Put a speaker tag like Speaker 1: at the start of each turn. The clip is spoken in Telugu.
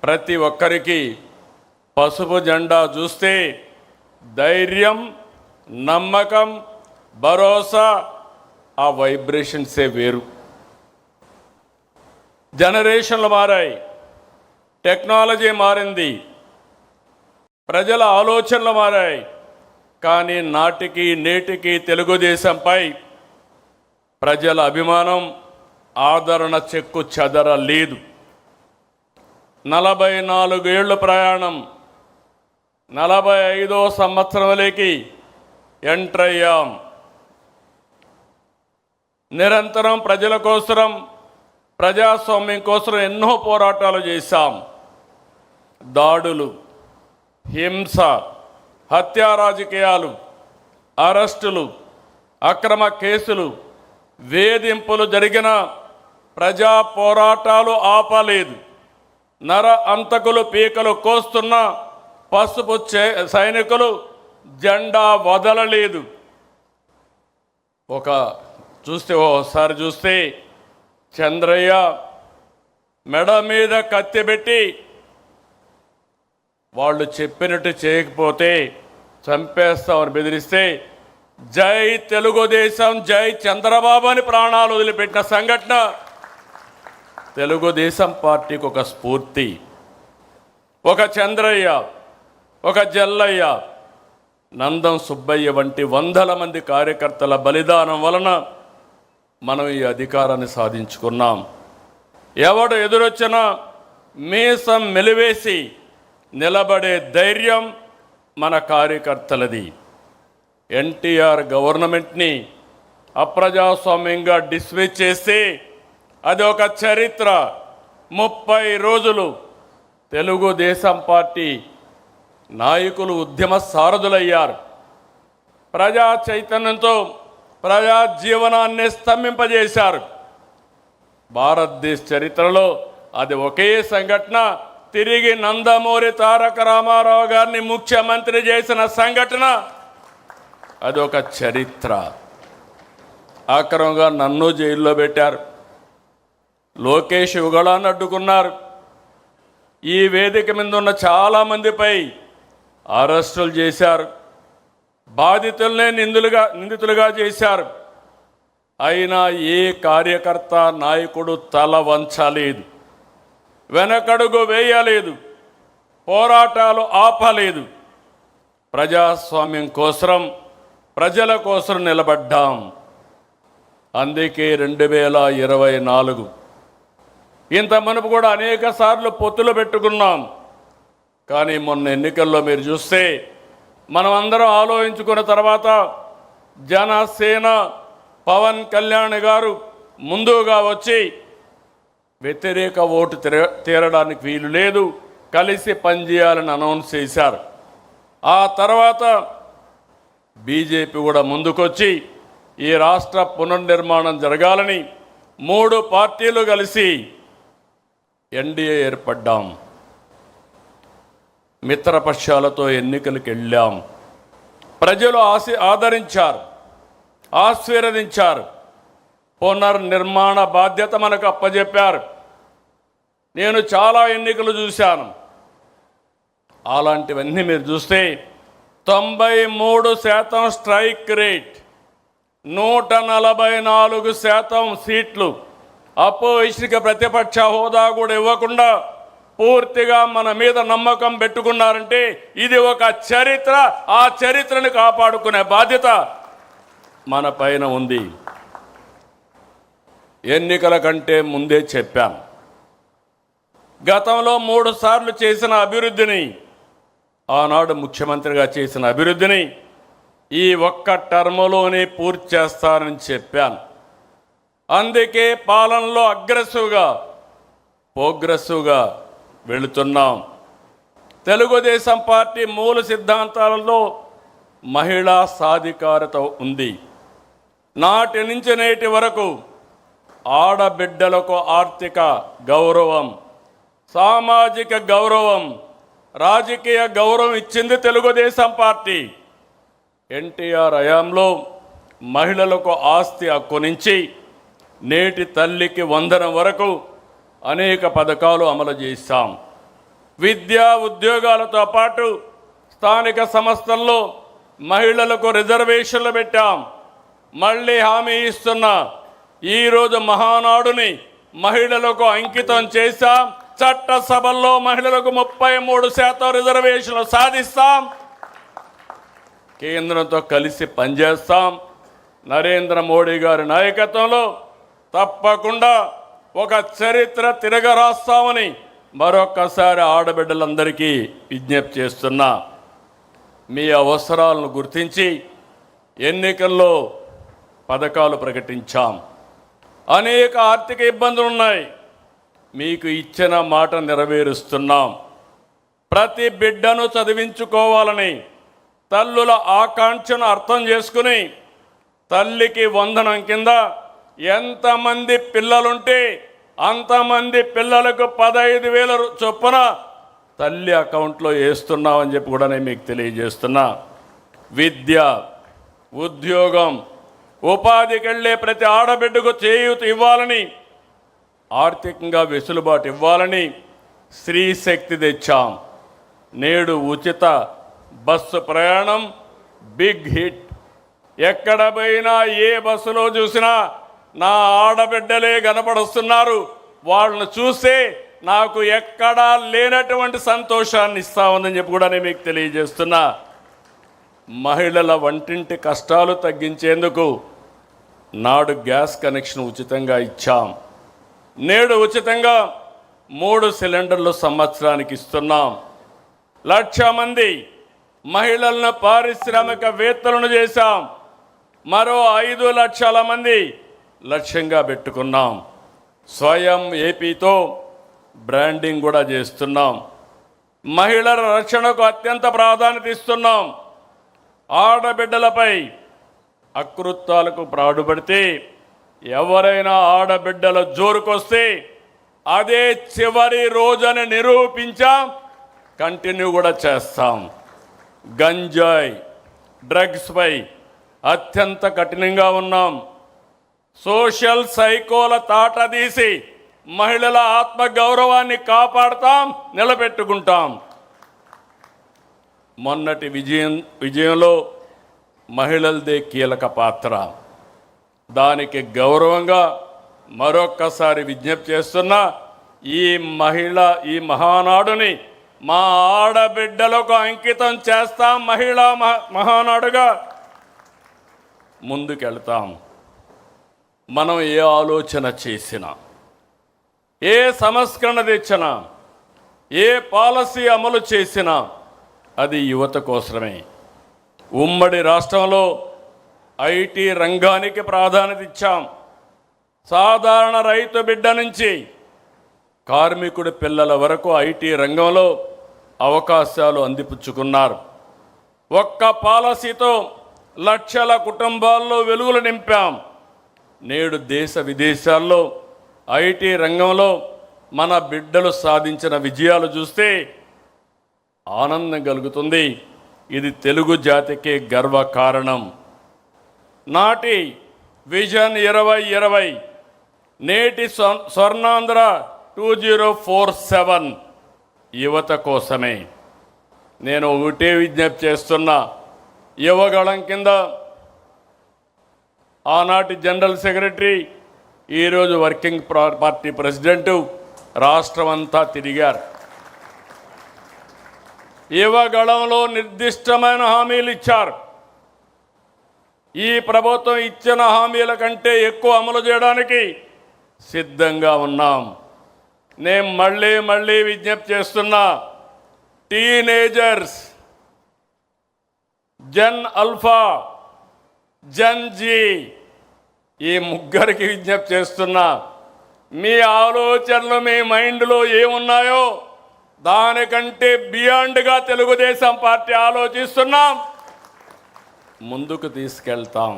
Speaker 1: ప్రతి ఒక్కరికి పసుపు జెండా చూస్తే ధైర్యం, నమ్మకం, భరోసా, ఆ వైబ్రేషన్సే వేరు. జనరేషన్లు మారాయి, టెక్నాలజీ మారింది, ప్రజల ఆలోచనలు మారాయి. కానీ నాటికి నేటికి తెలుగుదేశంపై ప్రజల అభిమానం, ఆదరణ చెక్కు చెదరలేదు. 44 ఏళ్ళు ప్రయాణం, 45వ సంవత్సరంలోకి ఎంటర్ అయ్యాం. నిరంతరం ప్రజల కోసం, ప్రజాస్వామ్యం కోసం ఎన్నో పోరాటాలు చేశాం. దాడులు, హింస, హత్యా రాజకీయాలు, అరెస్టులు, అక్రమ కేసులు, వేధింపులు జరిగిన ప్రజా పోరాటాలు ఆపలేదు. నర అంతకులు పీకలు కోస్తున్న పసుపు సైనికులు జెండా వదలలేదు. ఓసారి చూస్తే చంద్రయ్య మెడ మీద కత్తి పెట్టి వాళ్ళు చెప్పినట్టు చేయకపోతే చంపేస్తామని బెదిరిస్తే జై తెలుగుదేశం, జై చంద్రబాబు అని ప్రాణాలు వదిలిపెట్టిన సంఘటన తెలుగుదేశం పార్టీకి ఒక స్ఫూర్తి. ఒక చంద్రయ్య, ఒక జల్లయ్య, నందం సుబ్బయ్య వంటి వందల మంది కార్యకర్తల బలిదానం వలన మనం ఈ అధికారాన్ని సాధించుకున్నాం. ఎవడు ఎదురొచ్చినా మీసం మెలివేసి నిలబడే ధైర్యం మన కార్యకర్తలది. ఎన్టీఆర్ గవర్నమెంట్ని అప్రజాస్వామ్యంగా డిస్మిస్ చేస్తే అది ఒక చరిత్ర. 30 రోజులు తెలుగుదేశం పార్టీ నాయకులు ఉద్యమ సారథులయ్యారు. ప్రజా చైతన్యంతో ప్రజా జీవనాన్ని స్తంభింపజేశారు. భారతదేశ చరిత్రలో అది ఒకే సంఘటన. తిరిగి నందమూరి తారక రామారావు గారిని ముఖ్యమంత్రి చేసిన సంఘటన, అది ఒక చరిత్ర. ఆక్రమంగా నన్ను జైల్లో పెట్టారు, లోకేష్ యుగళాన్ని అడ్డుకున్నారు. ఈ వేదిక మీద ఉన్న చాలామందిపై అరెస్టులు చేశారు, బాధితులనే నిందితులుగా చేశారు. అయినా ఏ కార్యకర్త, నాయకుడు తల వంచలేదు, వెనకడుగు వేయలేదు, పోరాటాలు ఆపలేదు. ప్రజాస్వామ్యం కోసం, ప్రజల కోసం నిలబడ్డాం. అందుకే 2024 ఇంత మనపు కూడా అనేక సార్లు పొత్తులు పెట్టుకున్నాం. కానీ మొన్న ఎన్నికల్లో మీరు చూస్తే మనం అందరం ఆలోచించుకున్న తర్వాత జనసేన పవన్ కళ్యాణ్ గారు ముందుగా వచ్చి వ్యతిరేక ఓటు తీరడానికి వీలు లేదు, కలిసి పనిచేయాలని అనౌన్స్ చేశారు. ఆ తర్వాత బీజేపీ కూడా ముందుకొచ్చి ఈ రాష్ట్ర పునర్నిర్మాణం జరగాలని 3 పార్టీలు కలిసి ఎన్డీఏ ఏర్పడ్డాం. మిత్రపక్షాలతో ఎన్నికలకు వెళ్ళాం. ప్రజలు ఆదరించారు, ఆశీర్వదించారు. పునర్నిర్మాణ బాధ్యత మనకు అప్పజెప్పారు. నేను చాలా ఎన్నికలు చూశాను. అలాంటివన్నీ మీరు చూస్తే 93% స్ట్రైక్ రేట్, 144% సీట్లు, అపోజిషన్కి ప్రతిపక్ష హోదా కూడా ఇవ్వకుండా పూర్తిగా మన మీద నమ్మకం పెట్టుకున్నారంటే ఇది ఒక చరిత్ర. ఆ చరిత్రను కాపాడుకునే బాధ్యత మన పైన ఉంది. ఎన్నికల కంటే ముందే చెప్పాను, గతంలో 3 సార్లు చేసిన అభివృద్ధిని, ఆనాడు ముఖ్యమంత్రిగా చేసిన అభివృద్ధిని ఈ ఒక్క టర్మ్లోనే పూర్తి చేస్తానని చెప్పాను. అందుకే పాలనలో ప్రోగ్రెసివ్గా వెళుతున్నాం. తెలుగుదేశం పార్టీ మూల సిద్ధాంతాలలో మహిళా సాధికారత ఉంది. నాటి నుంచి నేటి వరకు ఆడబిడ్డలకు ఆర్థిక గౌరవం, సామాజిక గౌరవం, రాజకీయ గౌరవం ఇచ్చింది తెలుగుదేశం పార్టీ. ఎన్టీఆర్ హయాంలో మహిళలకు ఆస్తి హక్కు నుంచి నేటి తల్లికి వందనం వరకు అనేక పథకాలు అమలు చేశాం. విద్యా ఉద్యోగాలతో పాటు స్థానిక సంస్థల్లో మహిళలకు రిజర్వేషన్లు పెట్టాం. మళ్ళీ హామీ ఇస్తున్నా, ఈరోజు మహానాడుని మహిళలకు అంకితం చేశాం. చట్టసభల్లో మహిళలకు 33% రిజర్వేషన్లు సాధిస్తాం. కేంద్రంతో కలిసి పనిచేస్తాం. నరేంద్ర మోడీ గారి నాయకత్వంలో తప్పకుండా ఒక చరిత్ర తిరగరాస్తామని మరొక్కసారి ఆడబిడ్డలందరికీ విజ్ఞప్తి చేస్తున్నా. మీ అవసరాలను గుర్తించి ఎన్నికల్లో పథకాలు ప్రకటించాం. అనేక ఆర్థిక ఇబ్బందులు ఉన్నాయి. మీకు ఇచ్చిన మాట నెరవేరుస్తున్నాం. ప్రతి బిడ్డను చదివించుకోవాలని తల్లుల ఆకాంక్షను అర్థం చేసుకుని తల్లికి వందనం కింద ఎంతమంది పిల్లలుంటే అంతమంది పిల్లలకు 15,000 చొప్పున తల్లి అకౌంట్లో వేస్తున్నామని చెప్పి కూడా నేను మీకు తెలియజేస్తున్నా. విద్య, ఉద్యోగం, ఉపాధికి వెళ్ళే ప్రతి ఆడబిడ్డకు చేయూత ఇవ్వాలని, ఆర్థికంగా వెసులుబాటు ఇవ్వాలని స్త్రీ శక్తి తెచ్చాం. నేడు ఉచిత బస్సు ప్రయాణం బిగ్ హిట్. ఎక్కడ పోయినా ఏ బస్సులో చూసినా నా ఆడబిడ్డలే కనపడుస్తున్నారు. వాళ్ళను చూస్తే నాకు ఎక్కడా లేనటువంటి సంతోషాన్ని ఇస్తామని చెప్పి కూడా నేను మీకు తెలియజేస్తున్నా. మహిళల వంటింటి కష్టాలు తగ్గించేందుకు నాడు గ్యాస్ కనెక్షన్ ఉచితంగా ఇచ్చాం. నేడు ఉచితంగా 3 సిలిండర్లు సంవత్సరానికి ఇస్తున్నాం. 1,00,000 మంది మహిళలను పారిశ్రామికవేత్తలను చేశాం. మరో 5 లక్షల మంది లక్ష్యంగా పెట్టుకున్నాం. స్వయం ఏపీతో బ్రాండింగ్ కూడా చేస్తున్నాం. మహిళల రక్షణకు అత్యంత ప్రాధాన్యత ఇస్తున్నాం. ఆడబిడ్డలపై అకృత్యాలకు పాటుపడితే ఎవరైనా ఆడబిడ్డల జోరుకొస్తే అదే చివరి రోజని నిరూపించాం. కంటిన్యూ కూడా చేస్తాం. గంజాయి, డ్రగ్స్పై అత్యంత కఠినంగా ఉన్నాం. సోషల్ సైకోల తాట తీసి మహిళల ఆత్మగౌరవాన్ని కాపాడుతాం, నిలబెట్టుకుంటాం. మొన్నటి విజయంలో మహిళలదే కీలక పాత్ర. దానికి గౌరవంగా మరొక్కసారి విజ్ఞప్తి చేస్తున్నా, ఈ మహానాడుని మా ఆడబిడ్డలకు అంకితం చేస్తాం. మహిళా మహానాడుగా ముందుకెళ్తాం. మనం ఏ ఆలోచన చేసినా, ఏ సంస్కరణ తెచ్చినా, ఏ పాలసీ అమలు చేసినా అది యువత కోసమే. ఉమ్మడి రాష్ట్రంలో ఐటీ రంగానికి ప్రాధాన్యత ఇచ్చాం. సాధారణ రైతు బిడ్డ నుంచి కార్మికుడి పిల్లల వరకు ఐటీ రంగంలో అవకాశాలు అందిపుచ్చుకున్నారు. ఒక్క పాలసీతో లక్షల కుటుంబాల్లో వెలుగులు నింపాం. నేడు దేశ విదేశాల్లో ఐటీ రంగంలో మన బిడ్డలు సాధించిన విజయాలు చూస్తే ఆనందం కలుగుతుంది. ఇది తెలుగు జాతికే గర్వకారణం. నాటి విజన్ 2020, నేటి స్వర్ణాంధ్ర 2047 యువత కోసమే. నేను ఒకటే విజ్ఞప్తి చేస్తున్నా, యువగళం కింద ఆనాటి జనరల్ సెక్రటరీ, ఈరోజు వర్కింగ్ పార్టీ ప్రెసిడెంటు రాష్ట్రమంతా తిరిగారు. యువగళంలో నిర్దిష్టమైన హామీలు ఇచ్చారు. ఈ ప్రభుత్వం ఇచ్చిన హామీల కంటే ఎక్కువ అమలు చేయడానికి సిద్ధంగా ఉన్నాం. నేను మళ్ళీ విజ్ఞప్తి చేస్తున్నా, teenagers, gen alpha, gen Z, ఈ ముగ్గురికి విజ్ఞప్తి చేస్తున్నా, మీ ఆలోచనలు మీ మైండ్లో ఏమున్నాయో దానికంటే బియాండ్గా తెలుగుదేశం పార్టీ ఆలోచిస్తున్నాం, ముందుకు తీసుకెళ్తాం.